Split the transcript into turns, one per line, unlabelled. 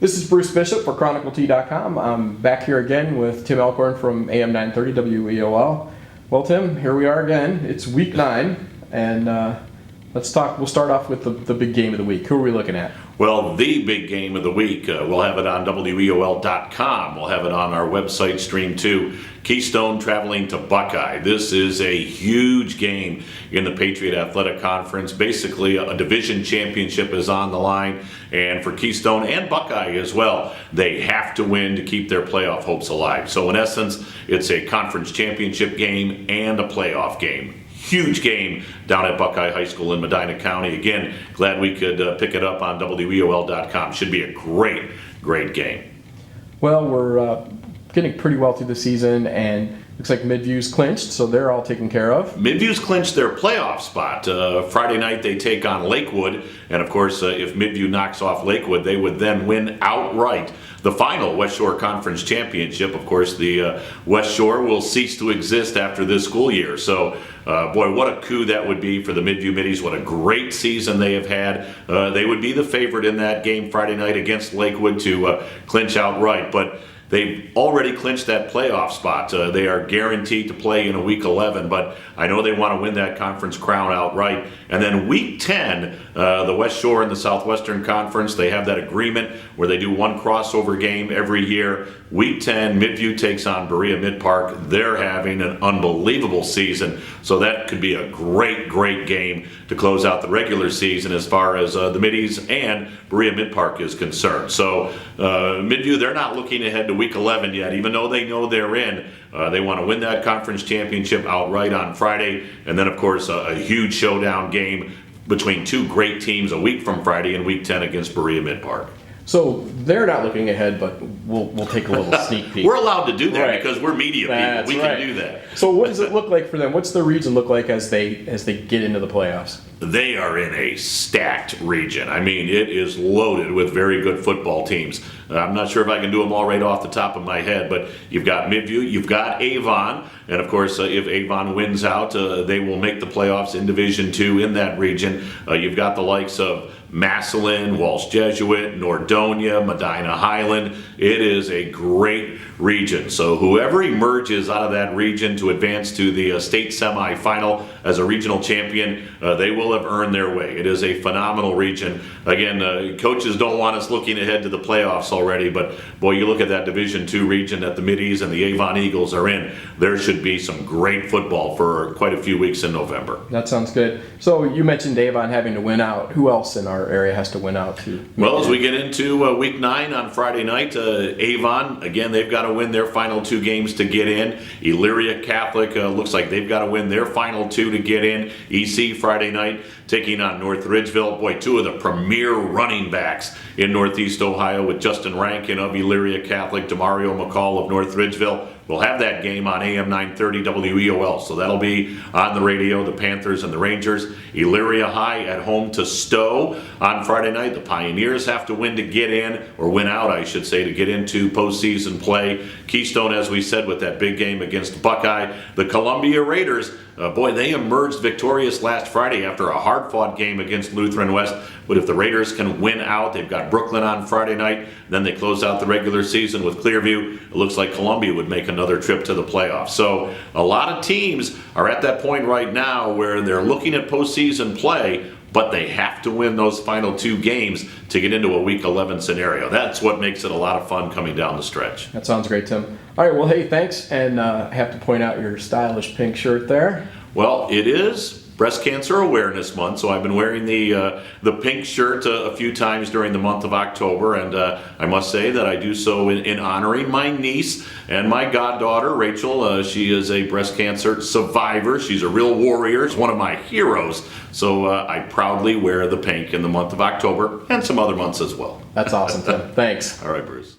This is Bruce Bishop for ChronicleT.com. I'm back here again with Tim Alcorn from AM 930 WEOL. Well, Tim, here we are again. It's week 9, and let's talk. We'll start off with the big game of the week. Who are we looking at?
Well, the big game of the week, we'll have it on WEOL.com. We'll have it on our website stream too. Keystone traveling to Buckeye. This is a huge game in the Patriot Athletic Conference. Basically, a division championship is on the line. And for Keystone and Buckeye as well, they have to win to keep their playoff hopes alive. So in essence, it's a conference championship game and a playoff game. Huge game down at Buckeye High School in Medina County. Again, glad we could pick it up on WEOL.com. Should be a great, great game.
Well, we're getting pretty well through the season, and looks like Midview's clinched, so they're all taken care of.
Midview's clinched their playoff spot. Friday night they take on Lakewood, and of course, if Midview knocks off Lakewood, they would then win outright the final West Shore Conference Championship. Of course, the West Shore will cease to exist after this school year. So, boy, what a coup that would be for the Midview Middies. What a great season they have had. They would be the favorite in that game Friday night against Lakewood to clinch outright. But they've already clinched that playoff spot. They are guaranteed to play in a Week 11, but I know they want to win that conference crown outright. And then Week 10, the West Shore and the Southwestern Conference, they have that agreement where they do one crossover game every year. Week 10, Midview takes on Berea Mid-Park. They're having an unbelievable season, so that could be a great, great game to close out the regular season as far as the Middies and Berea Mid-Park is concerned. So Midview, they're not looking ahead to Week 11 yet, even though they know they're in. They want to win that conference championship outright on Friday, and then, of course, a huge showdown game between two great teams a week from Friday in Week 10 against Berea Mid-Park.
So they're not looking ahead, but we'll take a little sneak peek.
We're allowed to do that
Right.
because we're media
That's
people. We
right.
can do that.
So what does it look like for them? What's the region look like as they get into the playoffs?
They are in a stacked region. I mean, it is loaded with very good football teams. I'm not sure if I can do them all right off the top of my head, but you've got Midview, you've got Avon, and of course, if Avon wins out, they will make the playoffs in Division II in that region. You've got the likes of Massillon, Walsh Jesuit, Nordonia, Medina Highland. It is a great region. So whoever emerges out of that region to advance to the state semifinal as a regional champion, they will have earned their way. It is a phenomenal region. Again, coaches don't want us looking ahead to the playoffs already, but boy, you look at that Division II region that the Middies and the Avon Eagles are in, there should be some great football for quite a few weeks in November.
That sounds good. So you mentioned Avon having to win out. Who else in our area has to win out too?
Well, as we get into Week 9 on Friday night, Avon, again, they've got to win their final 2 games to get in. Elyria Catholic looks like they've got to win their final 2 to get in. EC Friday night taking on North Ridgeville. Boy, 2 of the premier running backs in Northeast Ohio with Justin Rankin of Elyria Catholic, Demario McCall of North Ridgeville. We'll have that game on AM 930 WEOL, so that'll be on the radio, the Panthers and the Rangers. Elyria High at home to Stowe on Friday night. The Pioneers have to win to get in, or win out, I should say, to get into postseason play. Keystone, as we said, with that big game against Buckeye. The Columbia Raiders, boy, they emerged victorious last Friday after a hard-fought game against Lutheran West. But if the Raiders can win out, they've got Brooklyn on Friday night. Then they close out the regular season with Clearview. It looks like Columbia would make another trip to the playoffs. So a lot of teams are at that point right now where they're looking at postseason play, but they have to win those final 2 games to get into a Week 11 scenario. That's what makes it a lot of fun coming down the stretch.
That sounds great, Tim. All right, well, hey, thanks. And I have to point out your stylish pink shirt there.
Well, it is Breast Cancer Awareness Month, so I've been wearing the pink shirt a few times during the month of October, and I must say that I do so in honoring my niece and my goddaughter, Rachel. She is a breast cancer survivor. She's a real warrior. She's one of my heroes, so I proudly wear the pink in the month of October and some other months as well.
That's awesome, Tim. Thanks.
All right, Bruce.